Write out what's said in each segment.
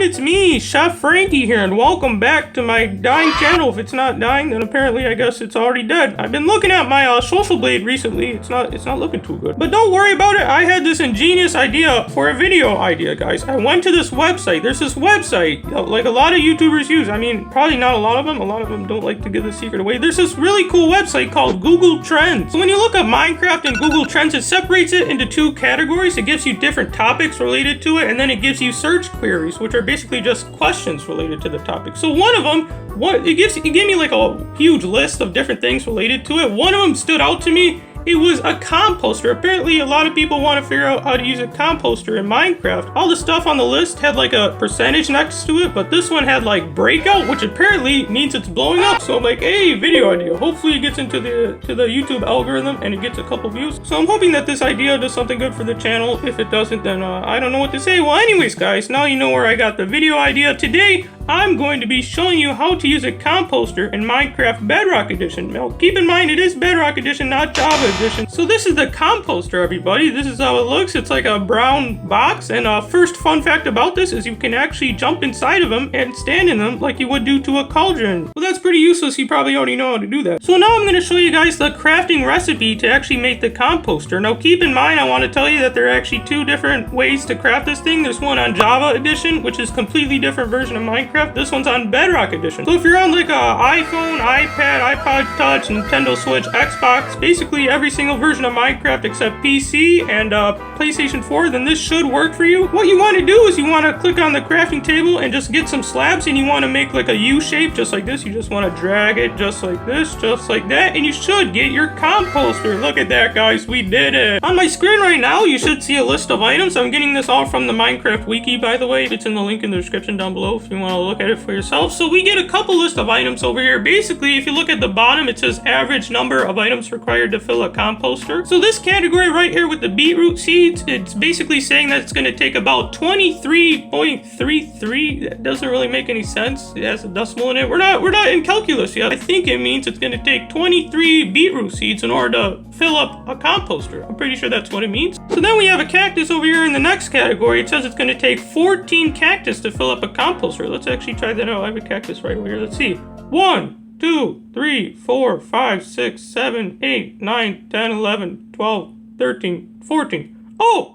it's me, Chef Frankie here, and welcome back to my dying channel. If it's not dying, then apparently I guess it's already dead. I've been looking at my social blade recently. It's not looking too good. But don't worry about it. I had this ingenious idea for a video idea, guys. I went to this website. There's this website like a lot of YouTubers use. I mean, probably not a lot of them. A lot of them don't like to give the secret away. There's this really cool website called Google Trends. So when you look up Minecraft in Google Trends, it separates it into two categories. It gives you different topics related to it, and then it gives you search queries, which are basically just questions related to the topic. So one of them, it gave me like a huge list of different things related to it. One of them stood out to me. It was a composter. Apparently, a lot of people want to figure out how to use a composter in Minecraft. All the stuff on the list had like a percentage next to it, but this one had like breakout, which apparently means it's blowing up. So I'm like, hey, video idea. Hopefully it gets into the YouTube algorithm and it gets a couple views. So I'm hoping that this idea does something good for the channel. If it doesn't, then I don't know what to say. Well, anyways, guys, now you know where I got the video idea. Today, I'm going to be showing you how to use a composter in Minecraft Bedrock Edition. Now, keep in mind, it is Bedrock Edition, not Java Edition. So this is the composter, everybody. This is how it looks. It's like a brown box. And first fun fact about this is you can actually jump inside of them and stand in them like you would do to a cauldron. Well, that's pretty useless. You probably already know how to do that. So now I'm going to show you guys the crafting recipe to actually make the composter. Now, keep in mind, I want to tell you that there are actually two different ways to craft this thing. There's one on Java Edition, which is a completely different version of Minecraft. This one's on Bedrock Edition. So if you're on like a iPhone, iPad, iPod Touch, Nintendo Switch, Xbox, basically every single version of Minecraft except PC and PlayStation 4, then this should work for you. What you want to do is you want to click on the crafting table and just get some slabs, and you want to make like a U shape just like this. You just want to drag it just like this, just like that, and you should get your composter. Look at that, guys. We did it. On my screen right now, you should see a list of items. I'm getting this all from the Minecraft wiki, by the way. It's in the link in the description down below if you want to look at it for yourself. So we get a couple list of items over here. Basically, if you look at the bottom, it says average number of items required to fill a composter. So this category right here with the beetroot seeds, it's basically saying that it's going to take about 23.33. That doesn't really make any sense. It has a decimal in it. We're not in calculus yet. I think it means it's going to take 23 beetroot seeds in order to fill up a composter. I'm pretty sure that's what it means. So then we have a cactus over here in the next category. It says it's going to take 14 cactus to fill up a composter. Let's actually try that out. I have a cactus right over here. Let's see. 1, 2, 3, 4, 5, 6, 7, 8, 9, 10, 11, 12, 13, 14. Oh!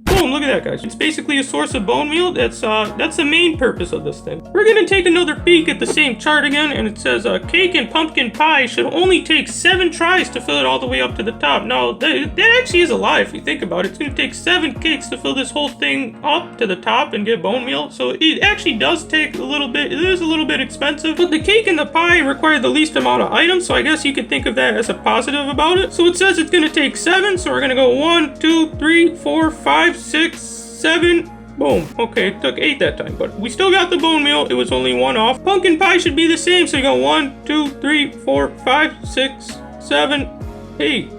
Boom, look at that, guys. It's basically a source of bone meal. That's the main purpose of this thing. We're gonna take another peek at the same chart again, and it says cake and pumpkin pie should only take 7 tries to fill it all the way up to the top. Now, that actually is a lie if you think about it. It's gonna take 7 cakes to fill this whole thing up to the top and get bone meal. So it actually does take a little bit. It is a little bit expensive, but the cake and the pie require the least amount of items, so I guess you can think of that as a positive about it. So it says it's gonna take 7, so we're gonna go 1, 2, 3, 4, 5, 6, 7. Boom. Okay, it took 8 that time, but we still got the bone meal. It was only 1 off. Pumpkin pie should be the same, so you go 1, 2, 3, 4, 5, 6, 7, 8,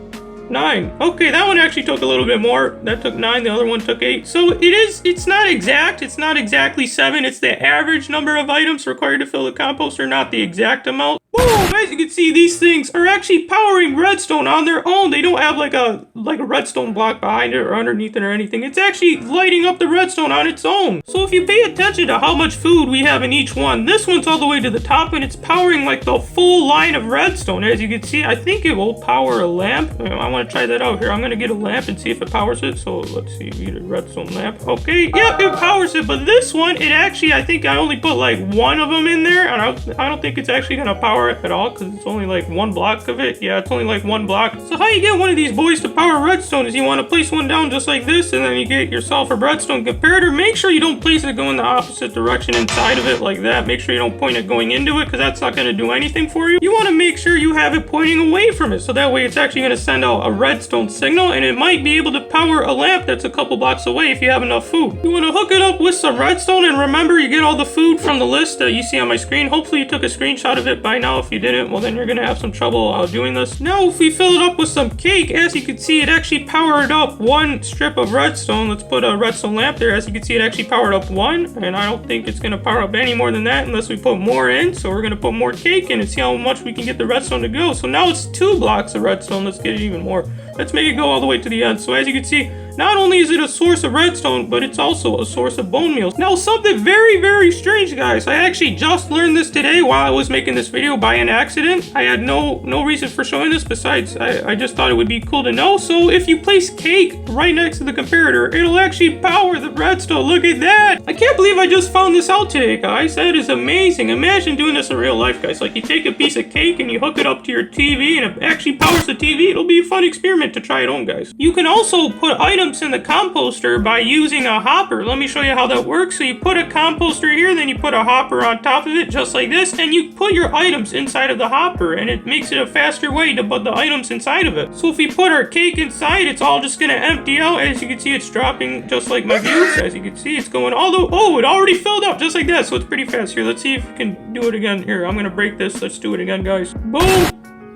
9. Okay, that one actually took a little bit more. That took 9. The other one took 8. So it's not exact. It's not exactly 7. It's the average number of items required to fill the composter, not the exact amount. Boom! As you can see, these things are actually powering redstone on their own. They don't have like a redstone block behind it or underneath it or anything. It's actually lighting up the redstone on its own. So if you pay attention to how much food we have in each one, this one's all the way to the top and it's powering like the full line of redstone. As you can see, I think it will power a lamp. I want to try that out here. I'm going to get a lamp and see if it powers it. So let's see, we get a redstone lamp. Okay, yep, it powers it. But this one, it actually, I think I only put like one of them in there, and I don't think it's actually going to power it at all because it's only like 1 block of it. Yeah, it's only like 1 block. So how you get one of these boys to power redstone is you want to place one down just like this, and then you get yourself a redstone comparator. Make sure you don't place it going the opposite direction inside of it like that. Make sure you don't point it going into it because that's not going to do anything for you. You want to make sure you have it pointing away from it, so that way it's actually going to send out a redstone signal, and it might be able to power a lamp that's a couple blocks away if you have enough food. You want to hook it up with some redstone, and remember, you get all the food from the list that you see on my screen. Hopefully you took a screenshot of it by now. If you didn't, well then you're gonna have some trouble doing this. Now if we fill it up with some cake, as you can see, it actually powered up 1 strip of redstone. Let's put a redstone lamp there. As you can see, it actually powered up 1, and I don't think it's gonna power up any more than that unless we put more in. So we're gonna put more cake in and see how much we can get the redstone to go. So now it's 2 blocks of redstone. Let's get it even more. Let's make it go all the way to the end. So as you can see, Not only is it a source of redstone, but it's also a source of bone meal. Now, something very, very strange, guys. I actually just learned this today while I was making this video by an accident. I had no reason for showing this besides I just thought it would be cool to know. So if you place cake right next to the comparator, it'll actually power the redstone. Look at that. I can't believe I just found this out today, guys. That is amazing. Imagine doing this in real life, guys. Like, you take a piece of cake and you hook it up to your TV and it actually powers the TV. It'll be a fun experiment to try at home, guys. You can also put items in the composter by using a hopper. Let me show you how that works. So you put a composter here, then you put a hopper on top of it, just like this, and you put your items inside of the hopper, and it makes it a faster way to put the items inside of it. So if we put our cake inside, it's all just gonna empty out. As you can see, it's dropping just like my views. As you can see, it's going all the... Oh, it already filled up just like that, so it's pretty fast. Here, let's see if we can do it again. Here, I'm gonna break this. Let's do it again, guys. Boom!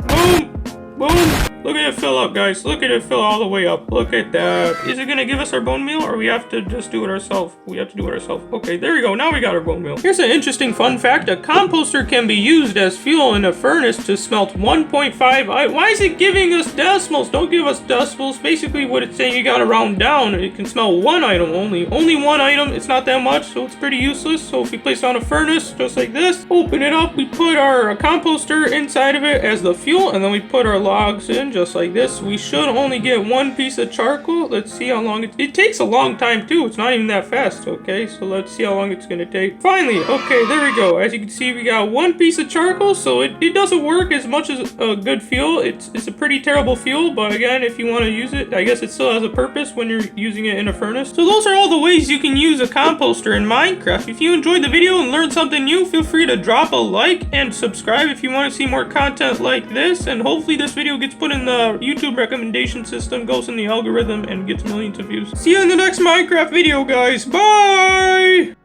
Boom! Boom! Look at it fill up, guys. Look at it fill all the way up. Look at that. Is it gonna give us our bone meal, or we have to just do it ourselves? We have to do it ourselves. Okay, there we go. Now we got our bone meal. Here's an interesting fun fact. A composter can be used as fuel in a furnace to smelt 1.5. Why is it giving us decimals? Don't give us decimals. Basically, what it's saying, you gotta round down. It can smelt one item only. Only one item. It's not that much, so it's pretty useless. So if we place it on a furnace, just like this, open it up, we put our composter inside of it as the fuel, and then we put our logs in, just like this. We should only get one piece of charcoal. Let's see how long it takes a long time too. It's not even that fast. Okay, so let's see how long it's gonna take. Finally, okay, there we go. As you can see, we got one piece of charcoal, so it doesn't work as much as a good fuel. It's a pretty terrible fuel, but again, if you want to use it, I guess it still has a purpose when you're using it in a furnace. So those are all the ways you can use a composter in Minecraft. If you enjoyed the video and learned something new, feel free to drop a like and subscribe if you want to see more content like this, and hopefully this video gets put in the YouTube recommendation system, goes in the algorithm, and gets millions of views. See you in the next Minecraft video, guys. Bye!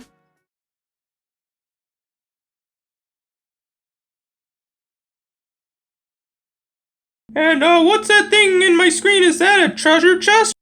And what's that thing in my screen? Is that a treasure chest?